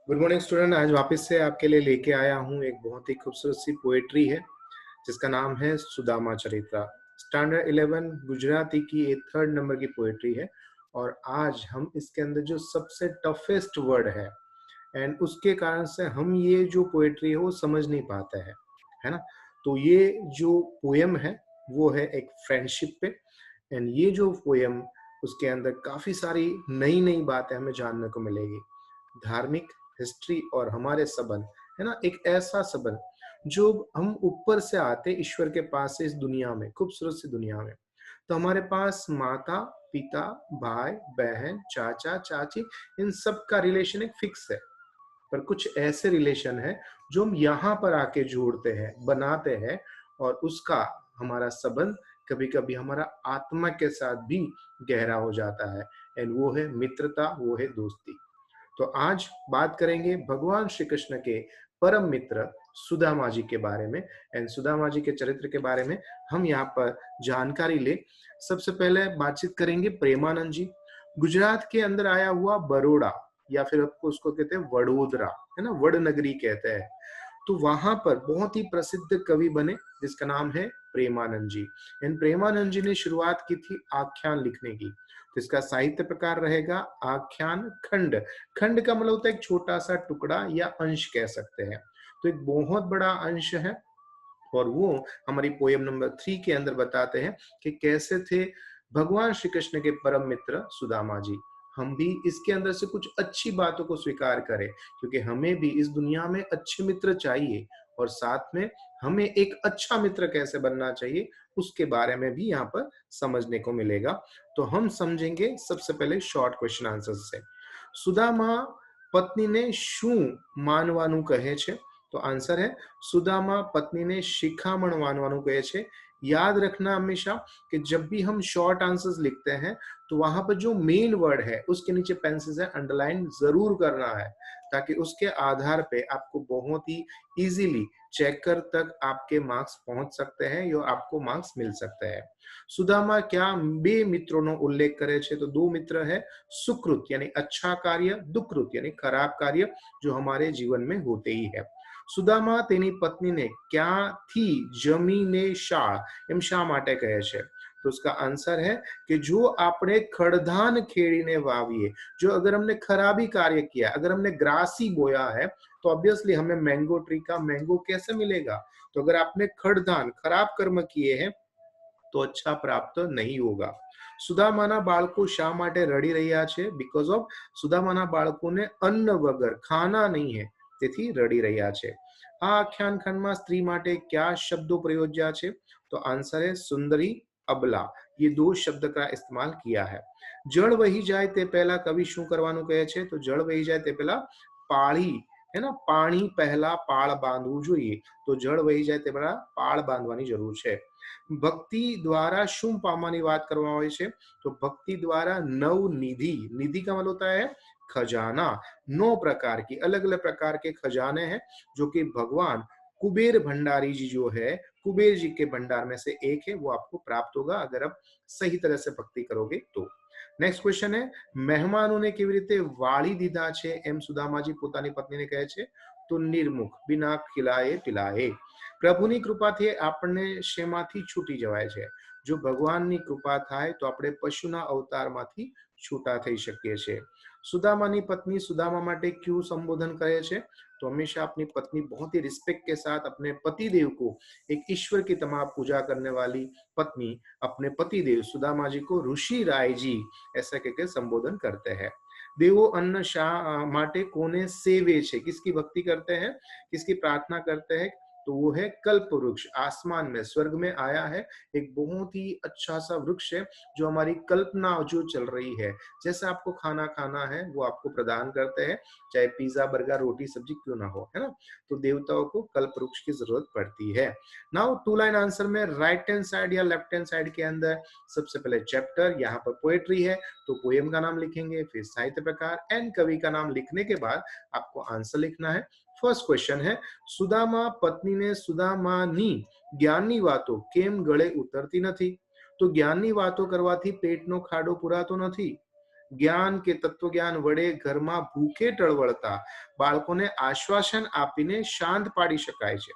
Good morning student. आज वापस से आपके लिए लेके आया हूँ एक बहुत ही खूबसूरत सी पोएट्री है जिसका नाम है सुदामा चरित्रा। स्टैंडर्ड 11 गुजराती की ये थर्ड नंबर की पोएट्री है। और आज हम इसके अंदर जो सबसे टफेस्ट वर्ड है उसके कारण से हम ये जो पोएट्री है वो समझ नहीं पाते हैं, है ना। तो ये जो पोयम है वो है एक फ्रेंडशिप पे। एंड ये जो पोयम, उसके अंदर काफी सारी नई नई बातें हमें जानने को मिलेगी। धार्मिक, हिस्ट्री और हमारे संबंध, है ना। एक ऐसा संबंध जो हम ऊपर से आते ईश्वर के पास से इस दुनिया में, खूबसूरत सी दुनिया में। तो हमारे पास माता, पिता, भाई, बहन, चाचा, चाची, इन सब का रिलेशन एक फिक्स है। पर कुछ ऐसे रिलेशन है जो हम यहाँ पर आके जोड़ते हैं, बनाते हैं। और उसका हमारा संबंध कभी कभी हमारा आत्मा के साथ भी गहरा हो जाता है। एंड वो है मित्रता, वो है दोस्ती। तो आज बात करेंगे भगवान श्री कृष्ण के परम मित्र सुदामा जी के बारे में। एंड सुदामा जी के चरित्र के बारे में हम यहाँ पर जानकारी ले। सबसे पहले बातचीत करेंगे प्रेमानंद जी। गुजरात के अंदर आया हुआ बरोड़ा, या फिर आपको उसको कहते हैं वडोदरा, है ना, वडनगरी कहते हैं। तो वहां पर बहुत ही प्रसिद्ध कवि बने जिसका नाम है प्रेमानंद जी। इन प्रेमानंद जी ने शुरुआत की थी आख्यान लिखने की। तो इसका साहित्य प्रकार रहेगा आख्यान खंड। खंड का मतलब होता है एक छोटा सा टुकड़ा या अंश कह सकते हैं। तो एक बहुत बड़ा अंश है। और वो हमारी पोयम नंबर 3 के अंदर बताते हैं कि कैसे थे भगवान श्री कृष्ण के परम मित्र सुदामा जी। हम भी इसके अंदर से कुछ अच्छी बातों को स्वीकार करें, क्योंकि हमें भी इस दुनिया में अच्छे मित्र चाहिए। और साथ में हमें एक अच्छा मित्र कैसे बनना चाहिए उसके बारे में भी यहाँ पर समझने को मिलेगा। तो हम समझेंगे सबसे पहले शॉर्ट क्वेश्चन आंसर से। सुदामा પત્નીને શું માનવાનું કહે છે? तो आंसर है सुदामा पत्नी ने शिखामण मानवानु कहे छे। याद रखना हमेशा कि जब भी हम शॉर्ट आंसर्स लिखते हैं तो वहां पर जो मेन वर्ड है उसके नीचे पेंसिल से अंडरलाइन जरूर करना है, ताकि उसके आधार पे आपको बहुत ही इजीली चेकर तक आपके मार्क्स पहुंच सकते हैं या आपको मार्क्स मिल सकते हैं। सुदामा क्या बे मित्रों नो उल्लेख करे छे? तो दो मित्र है, सुकृत यानी अच्छा कार्य, दुकृत यानी खराब कार्य जो हमारे जीवन में होते ही है। સુદામા તેની પત્નીને ક્યાંથી જમીને શાળ એમ શા માટે કહે છે? तो उसका आंसर है कि जो आपने खड़धान खेड़ीने वाविए, जो अगर हमने खराबी कार्य किया, अगर हमने ग्रासी बोया है, तो ऑब्वियसली हमें मैंगो ट्री का मैंगो कैसे मिलेगा? तो अगर आपने खड़धान खराब कर्म किए हैं तो अच्छा प्राप्त नहीं होगा। સુદામાના બાળકો શા માટે રડી રહ્યા છે? બીકોઝ ઓફ સુદામાના બાળકોને અન્ન વગર ખાના નહીં હે, તેથી રડી રહ્યા છે। આ આખ્યાન ખંડમાં સ્ત્રી માટે क्या शब्दों प्रयोज्या છે? तो आंसर है सुंदरी, अबला। ये दो शब्द का इस्तेमाल किया है। जड़ वही जाए ते पहला कवि शू करवानु कहे छे? तो जड़ वही जाए ते पहला पाળી, है ना, पाणी पहला पाळ बांधવું જોઈએ। तो जड़ वही जाए ते पहला पाळ बांधવાની જરૂર છે। ભક્તિ દ્વારા શું પામવાની વાત કરવામાં આવે છે? तो भक्ति द्वारा नव निधि, निधि का मतलब होता है खजाना। 9 प्रकार की अलग अलग प्रकार के खजाने हैं जो कि भगवान कुबेर भंडारी जी जो है, कुबेर जी के भंडार में से एक है, वो आपको प्राप्त होगा अगर आप सही तरह से भक्ति करोगे तो। નેક્સ્ટ ક્વેશ્ચન है મહેમાનોને કેવી રીતે વાળી દીધા છે એમ સુદામાજી પોતાની પત્નીને કહે છે? તો નિર્મુખ, बिना खिलाए पिलाए। પ્રભુની કૃપાથી આપણને શેમાંથી છૂટી જવાય છે? જો ભગવાનની કૃપા થાય તો આપણે પશુના અવતારમાંથી છૂટા થઈ શકીએ છીએ। સુદામાની પત્ની સુદાमा માટે क्यों संबोधन करे છે? तो हमेशा अपनी पत्नी बहुत ही रिस्पेक्ट के साथ अपने पति देव को, एक ईश्वर की तमाम पूजा करने वाली पत्नी अपने पति देव सुदामा जी को ऋषि राय जी ऐसा कहकर संबोधन करते हैं। देवो अन्न शाह माटे कोने सेवे छे, किसकी भक्ति करते हैं, किसकी प्रार्थना करते हैं? तो वो है कल्प वृक्ष। आसमान में, स्वर्ग में आया है एक बहुत ही अच्छा सा वृक्ष है जो हमारी कल्पना जो चल रही है, जैसा आपको खाना खाना है वो आपको प्रदान करते हैं, चाहे पिज्जा, बर्गर, रोटी, सब्जी क्यों ना हो, है ना। तो देवताओं को कल्प वृक्ष की जरूरत पड़ती है। नाउ टू लाइन आंसर में राइट हैंड साइड या लेफ्ट हैंड साइड के अंदर सबसे पहले चैप्टर, यहाँ पर पोएट्री है तो पोएम का नाम लिखेंगे, फिर साहित्य प्रकार एंड कवि का नाम लिखने के बाद आपको आंसर लिखना है। फर्स्ट क्वेश्चन है सुदामा पत्नी ने सुदामानी ज्ञाननी वातो केम गळे उतरती નથી? तो ज्ञाननी वातो करवाથી पेटનો ખાડો પૂરાતો નથી। જ્ઞાન કે તત્વજ્ઞાન વડે ઘરમાં ભૂખે ટળવળતા બાળકોને આશ્વાસન આપીને શાંત પાડી શકાય છે.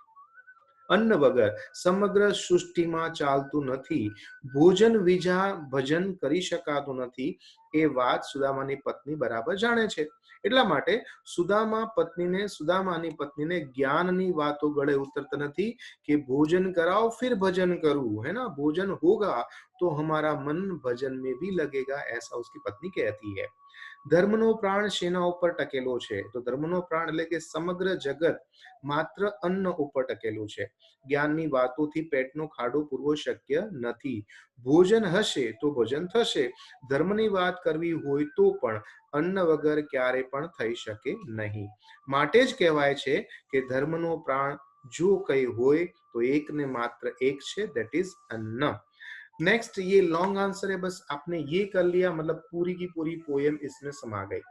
અન્ન વગર સમગ્ર સૃષ્ટિમાં ચાલતું નથી. ભોજન વિના ભજન કરી શકાતું નથી. એ વાત સુદામાની પત્ની બરાબર જાણે છે. એટલા માટે સુદામાની પત્નીને જ્ઞાનની વાતો ગળે ઉતરતા નથી કે ભોજન कराओ फिर भजन करूं, है ना, भोजन होगा तो हमारा मन भजन में भी लगेगा, ऐसा उसकी पत्नी कहती है. ધર્મનો પ્રાણ શેના ઉપર ટકેલો છે? તો ધર્મનો પ્રાણ એટલે કે સમગ્ર જગત માત્ર અન્ન ઉપર ટકેલું છે. જ્ઞાનની વાતોથી પેટનો ખાડો પૂરવો શક્ય નથી. ભોજન હશે તો ભજન થશે. ધર્મની વાત કરવી હોય તો પણ અન્ન વગર ક્યારે પણ થઈ શકે નહીં. માટે જ કહેવાય છે કે ધર્મનો પ્રાણ જો કઈ હોય તો એક ને માત્ર એક છે, that is अन्न. नेक्स्ट ये लॉन्ग आंसर है, बस आपने ये कर लिया, मतलब पूरी की पूरी पोएम इसमें समा गई.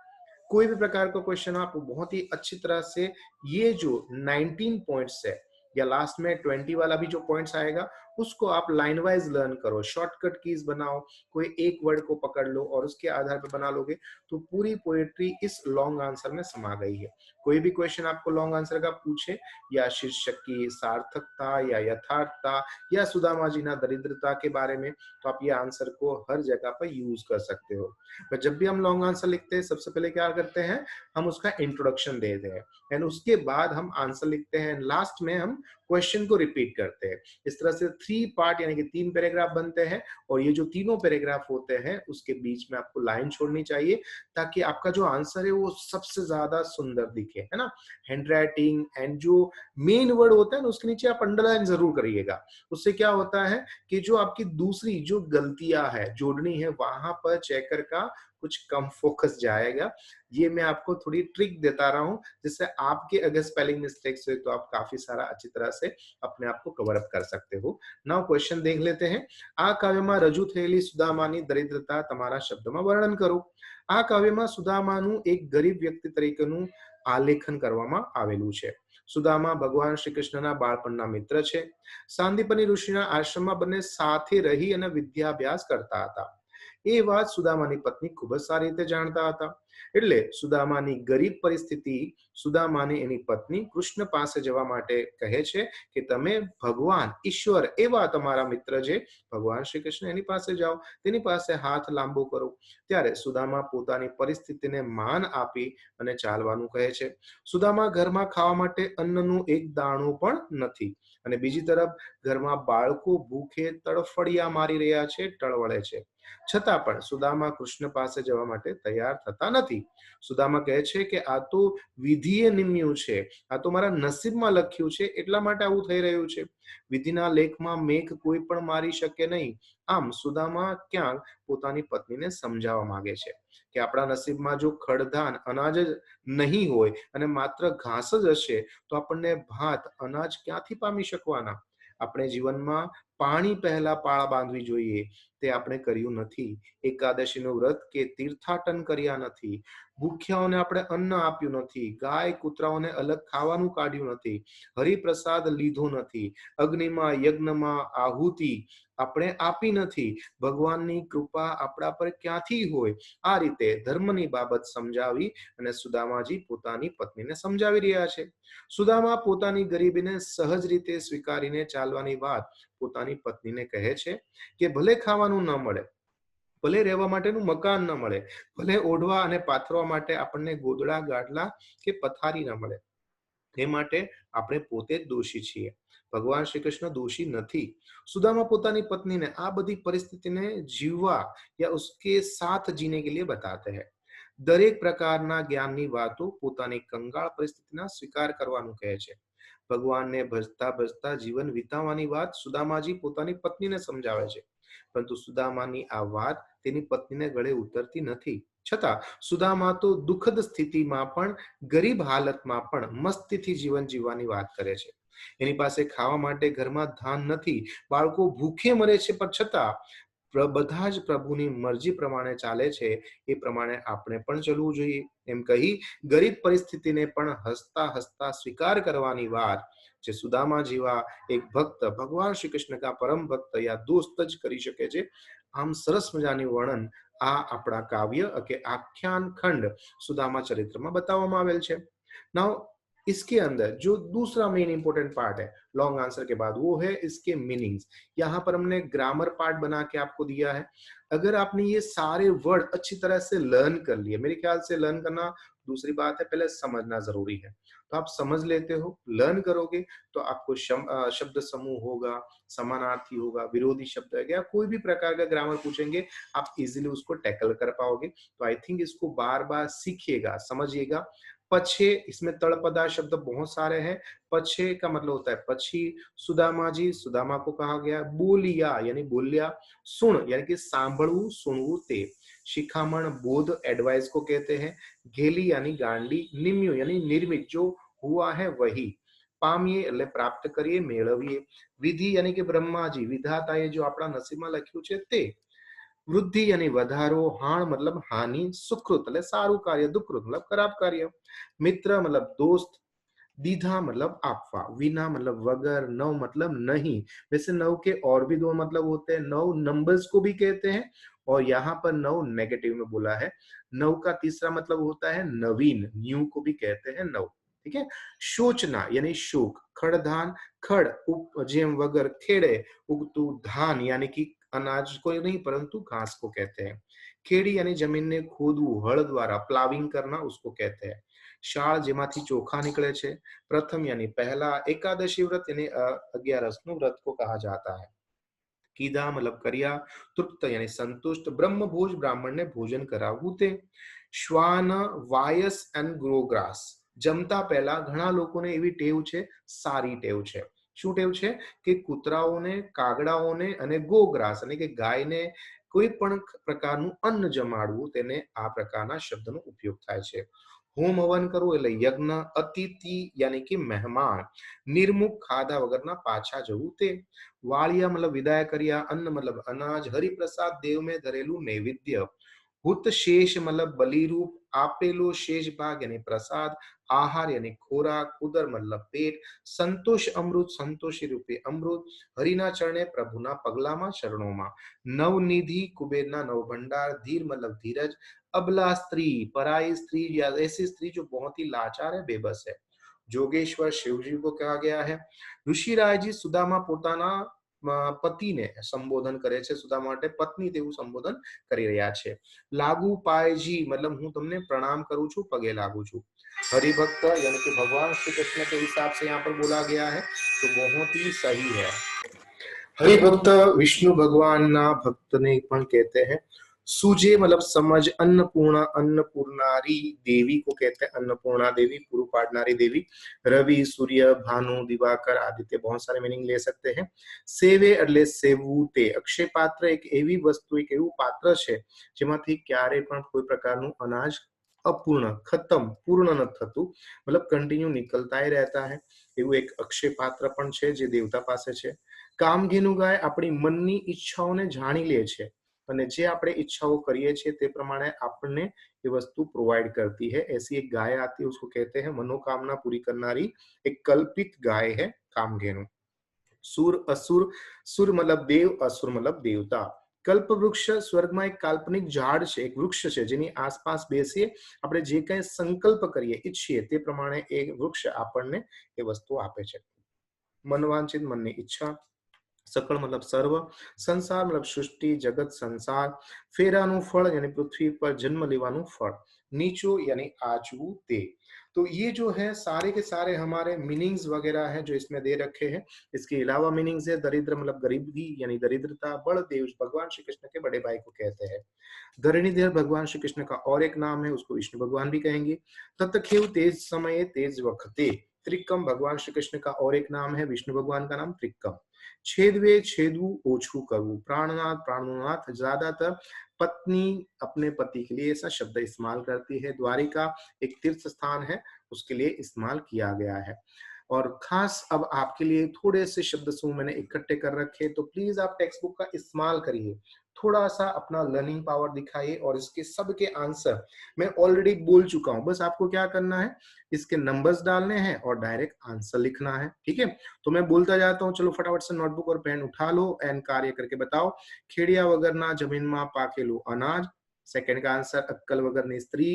कोई भी प्रकार का क्वेश्चन आप बहुत ही अच्छी तरह से ये जो 19 पॉइंट्स है या लास्ट में 20 वाला भी जो पॉइंट्स आएगा उसको आप लाइन वाइज लर्न करो, शॉर्टकट कीज बनाओ, कोई एक वर्ड को पकड़ लो और उसके आधार पर बना लोगे तो पूरी पोएट्री इस लॉन्ग आंसर में समा गई है. कोई भी क्वेश्चन आपको लॉन्ग आंसर का पूछे या शीर्षक की सार्थकता या यथार्थता या सुदामा जी ना दरिद्रता के बारे में, तो आप ये आंसर को हर जगह पर यूज कर सकते हो. पर जब भी हम लॉन्ग आंसर लिखते हैं सबसे पहले क्या करते हैं, हम उसका इंट्रोडक्शन देते हैं एंड उसके बाद हम आंसर लिखते हैं, लास्ट में हम क्वेश्चन को रिपीट करते हैं. इस तरह से 3 पार्ट यानी कि 3 पैराग्राफ बनते हैं और ये जो तीनों पैराग्राफ होते हैं उसके बीच में आपको लाइन छोड़नी चाहिए ताकि आपका जो आंसर है वो सबसे ज्यादा सुंदर दिखे, है ना. हैंड राइटिंग एंड जो मेन वर्ड होता है ना उसके नीचे आप अंडरलाइन जरूर करिएगा. उससे क्या होता है कि जो आपकी दूसरी जो गलतियां है जोड़नी है वहां पर चेकर का कुछ कम फोकस जाएगा. ये मैं आपको थोड़ी ट्रिक देता रहा हूं जिससे आपके अगर स्पेलिंग मिस्टेक्स हुए तो आप काफी सारा अच्छी तरह से अपने आप को कवर अप कर सकते हो. नाउ क्वेश्चन देख लेते हैं. આ કાવ્યમાં રજૂ થયેલી સુદામાની દરિદ્રતા તમારા શબ્દમાં વર્ણન કરો. આ કાવ્યમાં સુદામાનું એક ગરીબ વ્યક્તિ તરીકેનું આલેખન કરવામાં આવેલું છે. સુદામા ભગવાન શ્રી કૃષ્ણના બાળપણના મિત્ર છે. સાંદીપની ઋષિના આશ્રમમાં બંને સાથે રહી અને વિદ્યાભ્યાસ કરતા હતા. એ વાત સુદામાની પત્ની ખૂબ જ સારી રીતે જાણતા હતા. એટલે સુદામાની ગરીબ પરિસ્થિતિ સુદામાને એની પત્ની કૃષ્ણ પાસે જવા માટે કહે છે કે તમે ભગવાન ઈશ્વર એવા તમારા મિત્ર છે ભગવાન શ્રી કૃષ્ણ એની પાસે જાઓ, તેની પાસે હાથ લાંબો કરો. ત્યારે સુદામા પોતાની પરિસ્થિતિને માન આપી અને ચાલવાનું કહે છે. સુદામા ઘરમાં ખાવા માટે અન્નનું એક દાણું પણ નથી અને બીજી તરફ ઘરમાં બાળકો ભૂખે તડફડિયા મારી રહ્યા છે, ટળવળે છે. છતાં પણ સુદામા કૃષ્ણ પાસે જવા માટે તૈયાર થતા નથી. સુદામા કહે છે કે આ તો વિધિએ નિમ્યું છે, આ તો મારા નસીબમાં લખ્યું છે એટલા માટે આવું થઈ રહ્યું છે. વિધિના લેખમાં મેઘ કોઈ પણ મારી શકે નહીં. આમ સુદામા ક્યાંક પોતાની પત્નીને સમજાવવા માંગે છે કે આપણા નસીબમાં જો ખડધાન અનાજ જ નહીં હોય અને માત્ર ઘાસ જ હશે તો આપણને ભાત અનાજ ક્યાંથી પામી શકવાના. આપણે જીવનમાં પાણી પહેલા પાળ બાંધવી જોઈએ તે આપણે કર્યું નથી. એકાદશીનું વ્રત કે તીર્થાટન કર્યા નથી. ભૂખ્યાઓને આપણે અન્ન આપ્યું નથી. ગાય કૂતરાઓને અલગ ખાવાનું કાઢ્યું નથી. હરિપ્રસાદ લીધો નથી. અગ્નિમાં યજ્ઞમાં આહુતિ આપણે આપી નથી. ભગવાનની કૃપા આપણા પર ક્યાંથી હોય. આ રીતે ધર્મની બાબત સમજાવી અને સુદામાજી પોતાની પત્નીને સમજાવી રહ્યા છે. સુદામા પોતાની ગરીબીને સહજ રીતે સ્વીકારીને ચાલવાની વાત પોતાની પત્નીને કહે છે કે ભલે ખાવાનું ન મળે, ભલે રહેવા માટેનું મકાન ન મળે, ભલે ઓઢવા અને પાથરવા માટે આપણને ગોદડા ગાડલા કે પથારી ન મળે, એ માટે આપણે પોતે જ દોષી છીએ. ભગવાન શ્રી કૃષ્ણ દોષી નથી. સુદામા પોતાની પત્નીને આ બધી પરિસ્થિતિને જીવવા या उसके साथ जीने के लिए बताते हैं. દરેક પ્રકારના જ્ઞાનની વાતો પોતાની કંગાળ પરિસ્થિતિના સ્વીકાર કરવાનું કહે છે. ભગવાનને ભજતા ભજતા જીવન વિતાવવાની વાત સુદામાજી પોતાની પત્નીને સમજાવે છે. પરંતુ સુદામાની આ વાત તેની પત્નીને ગળે ઉતરતી નથી. છતાં સુદામા તો દુઃખદ સ્થિતિમાં પણ ગરીબ હાલતમાં પણ મસ્તીથી જીવન જીવવાની વાત કરે છે. એની પાસે ખાવા માટે ઘરમાં ધાન નથી. બાળકો ભૂખે મરે છે પણ છતાં બધા જ પ્રભુની મરજી પ્રમાણે ચાલે છે. એ પ્રમાણે આપણે પણ ચલવું જોઈએ. એમ કહી ગરીબ પરિસ્થિતિને પણ હસતા હસતા સ્વીકાર કરવાની વાત જે સુદામા જેવા એક ભક્ત ભગવાન શ્રી કૃષ્ણ કા પરમ ભક્ત या दोस्त જ કરી શકે છે. આમ સરસ મજાની વર્ણન આ આપણા કાવ્ય કે આખ્યાન ખંડ સુદાमा ચરિત્રમાં बतावવામાં આવેલ છે। नाउ इसके अंदर जो दूसरा मेन इंपॉर्टेंट पार्ट है लॉन्ग आंसर के बाद, वो है इसके मीनिंग्स। यहाँ पर हमने ग्रामर पार्ट बना के आपको दिया है। अगर आपने ये सारे वर्ड अच्छी तरह से लर्न कर लिए, मेरे ख्याल से लर्न करना दूसरी बात है, पहले समझना जरूरी है। तो आप समझ लेते हो, लर्न करोगे तो आपको शब्द समूह होगा, समानार्थी होगा, विरोधी शब्द है या कोई भी प्रकार का ग्रामर पूछेंगे, आप इजीली उसको टैकल कर पाओगे। तो आई थिंक इसको बार बार सीखिएगा, समझिएगा। पछे, इसमें तड़पदा शब्द बहुत सारे हैं। पछे का मतलब होता है पक्षी। सुदामा जी, सुदामा को कहा गया। बोलिया यानी बोलिया। सुन यानी कि सांभळवू, सुनवू ते। शिखामण बोध एडवाइस को कहते हैं। घेली यानी गांडी। निम्यो यानी निर्मित, जो हुआ है वही। पामिए એટલે પ્રાપ્ત કરીએ, મેળવીએ। વિધિ यानी कि ब्रह्माजी, विधाताए जो આપણા નસીબમાં લખ્યું છે તે। वृद्धि यानी વધારો। हाण मतलब हानि। सुकृत એટલે સારું કાર્ય। દુષ્કૃત मतलब खराब कार्य। मित्र मतलब दोस्त। दीधा मतलब आपवा। विना मतलब वगर। नव मतलब नहीं। वैसे नव के और भी दो मतलब होते हैं। नव नंबर्स को भी कहते हैं और यहाँ पर नव नेगेटिव में बोला है। नव का तीसरा मतलब होता है नवीन, न्यू को भी कहते हैं नव। ठीक है। शोचना यानी शोक। खड़धान। खड़ उपजेम वगर खेड़े उगतु धान यानी कि अनाज को नहीं परंतु घास को कहते हैं। खेड़ी यानी जमीन ने खोदવું, हल द्वारा प्लाविंग करना, उसको कहते हैं। शाळ जेमाथी चोखा निकले छे। प्रथम यानी पहला। एकादशी व्रत यानी 11 નું व्रत को कहा जाता है। कीधा मतलब करिया। तृप्त यानी संतुष्ट। ब्रह्मभोज ब्राह्मण ने भोजन करावવું તે। શ્વાન વાયસ એન્ડ ગ્રોગ્રાસ। જમતા પહેલા ઘણા લોકોને એવી ટેવ છે, સારી ટેવ છે। શું ટેવ છે કે કૂતરાઓને, કાગડાઓને અને ગોગ્રાસ એટલે કે ગાયને કોઈ પણ પ્રકારનું અન્ન જમાડવું, તેને આ પ્રકારના શબ્દનો ઉપયોગ થાય છે। હોમ હવન કરવું એટલે યજ્ઞ। અતિથિ यानी कि મહેમાન। નિર્મુખ ખાધા વગરના પાછા જવું તે। वालिया मतलब विदाय करिया। अन्न मतलब अनाज। हरिप्रसाद देव में धरेलू नैवेद्य। हुत शेष मतलब बलि रूप। आपेलो शेष भाग यानी प्रसाद। आहार यानी खोराक। उदर मतलब पेट। संतोष अमृत, संतोषी रूपी अमृत। हरिना चरणे, प्रभुना पगलामा चरणोमा। नवनिधि कुबेरना नव भंडार। धीर मतलब धीरज। अबला स्त्री, पराई स्त्री या ऐसी स्त्री जो बहुत ही लाचार है, बेबस है। जोगेश्वर शिवजी को कहा गया है। ऋषिरायजी सुदामा પોતાના પતિને સંબોધન કરે છે, સુદામા માટે પત્ની તેવું સંબોધન કરી રહ્યા છે। लागू पायजी मतलब હું તમને प्रणाम करूं છું, પગે लागू છું। हरिभक्त यानी कि भगवान श्री कृष्ण के हिसाब से यहाँ पर बोला गया है, तो बहुत ही सही है। हरिभक्त विष्णु भगवान ना भक्त ने पण कहते हैं। सूजे मतलब समझ। अन्नपूर्णा, अन्नपूर्णारी देवी को कहते हैं। अन्नपूर्णा देवी, पूर्व पाड़नारी देवी। रवि, सूर्य, भानु, दिवाकर, आदित्य, बहुत सारे मीनिंग ले सकते हैं। सेवे એટલે સેવવું તે। અક્ષય પાત્ર એક એવી વસ્તુ, એક એવું પાત્ર છે જેમાંથી ક્યારે પણ કોઈ પ્રકારનું અનાજ અપૂર્ણ, ખતમ, પૂર્ણ ન થતું, मतलब કન્ટિન્યુ નિકલતા ही रहता है। એવું એક અક્ષય પાત્ર પણ છે જે દેવતા પાસે છે। કામધેનુ ગાય આપણી મનની ઈચ્છાઓને જાણી લે છે અને જે આપણે ઈચ્છાઓ કરીએ છીએ તે પ્રમાણે આપણને ये वस्तु प्रोवाइड करती है। ऐसी एक गाय आती है, उसको कहते हैं मनोकामना पूरी करनारी एक कल्पित गाय है कामधेनु। सुर असुर। सुर मतलब देव, असुर मतलब देवता। कल्प वृक्ष स्वर्गમાં એક કાલ્પનિક ઝાડ છે, એક વૃક્ષ છે જેની આસપાસ બેસીએ આપણે જે કંઈ સંકલ્પ કરીએ, ઈચ્છીએ તે પ્રમાણે એ વૃક્ષ આપણને એ વસ્તુ આપે છે। मनवांचित मनની ઈચ્છા। सकल मतलब सर्व। संसार मतलब सृष्टि, जगत, संसार। फेरानु फल यानी पृथ्वी पर जन्म लेवानु फल। नीचो यानी आचू ते। तो ये जो है सारे के सारे हमारे मीनिंग्स वगैरह हैं जो इसमें दे रखे हैं। इसके अलावा मीनिंग्स है दरिद्र मतलब गरीबी यानी दरिद्रता। बड़देव भगवान श्री कृष्ण के बड़े भाई को कहते हैं। धरणीधर भगवान श्री कृष्ण का और एक नाम है, उसको विष्णु भगवान भी कहेंगे। तत्खेव तेज समय, तेज वखते। त्रिकम भगवान श्री कृष्ण का और एक नाम है, विष्णु भगवान का नाम त्रिकम। छेदवे छेदू ओछू करवू। प्राणनाथ, प्राणनाथ ज्यादातर पत्नी अपने पति के लिए ऐसा शब्द इस्तेमाल करती है। द्वारिका एक तीर्थ स्थान है, उसके लिए इस्तेमाल किया गया है। और खास अब आपके लिए थोड़े से शब्द समूह मैंने इकट्ठे कर रखे, तो प्लीज आप टेक्स्ट बुक का इस्तेमाल करिए, थोड़ा सा अपना लर्निंग पावर दिखाइए। और इसके सबके आंसर मैं ऑलरेडी बोल चुका हूं, बस आपको क्या करना है, इसके नंबर्स डालने हैं और डायरेक्ट आंसर लिखना है। ठीक है, तो मैं बोलता जाता हूँ, चलो फटाफट से नोटबुक और पेन उठा लो एंड कार्य करके बताओ। खेड़िया वगरना जमीन में पाकेलू अनाज। सेकंड का आंसर अक्कल वगરની સ્ત્રી,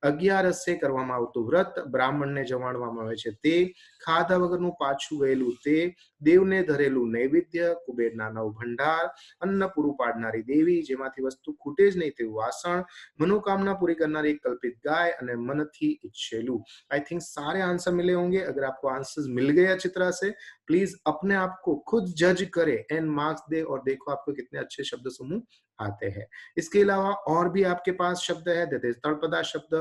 11 કરવામાં આવતું વ્રત, બ્રાહ્મણને જમાડવામાં આવે છે તે, ખાધા વગરનું પાછું ગયેલું તે, દેવને ધરેલું નૈવેદ્ય, કુબેરના નવ ભંડાર, અન્ન પૂરું પાડનારી દેવી જેમાંથી વસ્તુ ખૂટે જ નહીં તેવું વાસણ, मनोकामना पूरी करना एक कल्पित गाय અને મનથી ઈચ્છેલું। आई थिंक सारे आंसर मिले होंगे। अगर आपको आंसर्स मिल गए अच्छी तरह से, प्लीज अपने आप को खुद जज करे एंड मार्क्स दे और देखो आपको कितने अच्छे शब्द समूह आते हैं। इसके अलावा और भी आपके पास शब्द है, दैट इज तळपदा शब्द,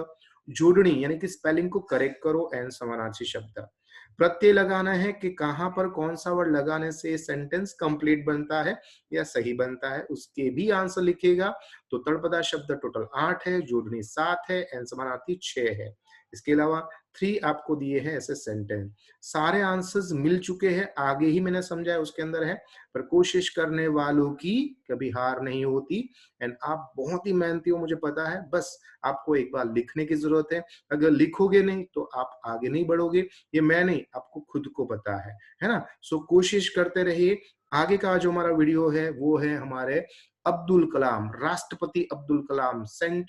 जोड़नी यानी कि स्पेलिंग को करेक्ट करो एंड समानार्थी शब्द, प्रत्यय लगाना है कि कहां पर कौन सा वर्ड लगाने से सेंटेंस कंप्लीट बनता है या सही बनता है, उसके भी आंसर लिखिएगा। तो तळपदा शब्द टोटल 8 है, जोड़नी 7 है एंड समानार्थी 6 है। इसके अलावा 3 आपको दिए हैं ऐसे सेंटेंस। सारे आंसर्स मिल चुके हैं, आगे ही मैंने समझाया उसके अंदर है, पर कोशिश करने वालों की कभी हार नहीं होती एंड आप बहुत ही मेहनती हो मुझे पता है, बस आपको एक बार लिखने की जरूरत है। अगर लिखोगे नहीं तो आप आगे नहीं बढ़ोगे, ये मैं नहीं, आपको खुद को पता है ना। सो कोशिश करते रहिए। आगे का जो हमारा वीडियो है वो है हमारे अब्दुल कलाम, राष्ट्रपति अब्दुल कलाम,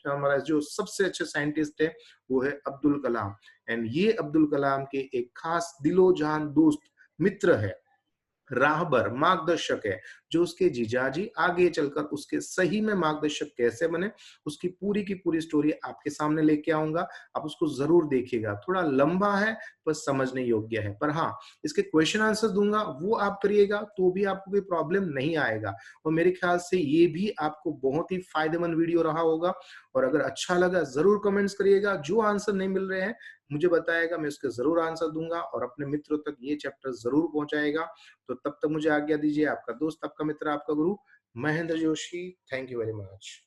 हमारा जो सबसे अच्छे साइंटिस्ट है वो है अब्दुल कलाम। एंड ये अब्दुल कलाम के एक खास दिलो जान दोस्त मित्र है, राहबर मार्गदर्शक है, जो उसके जीजाजी आगे चलकर उसके सही में मार्गदर्शक कैसे बने, उसकी पूरी की पूरी स्टोरी आपके सामने लेके आऊंगा। आप उसको जरूर देखिएगा, थोड़ा लंबा है पर समझने योग्य है, पर हाँ इसके क्वेश्चन आंसर दूंगा वो आप करिएगा तो भी आपको कोई प्रॉब्लम नहीं आएगा। और मेरे ख्याल से ये भी आपको बहुत ही फायदेमंद वीडियो रहा होगा। और अगर अच्छा लगा जरूर कमेंट्स करिएगा, जो आंसर नहीं मिल रहे हैं मुझे बताएगा, मैं उसके जरूर आंसर दूंगा और अपने मित्रों तक ये चैप्टर जरूर पहुंचाएगा। तो तब तक मुझे आज्ञा दीजिए। आपका दोस्त, आपका मित्र, आपका गुरु Mahendra Joshi. Thank you very much.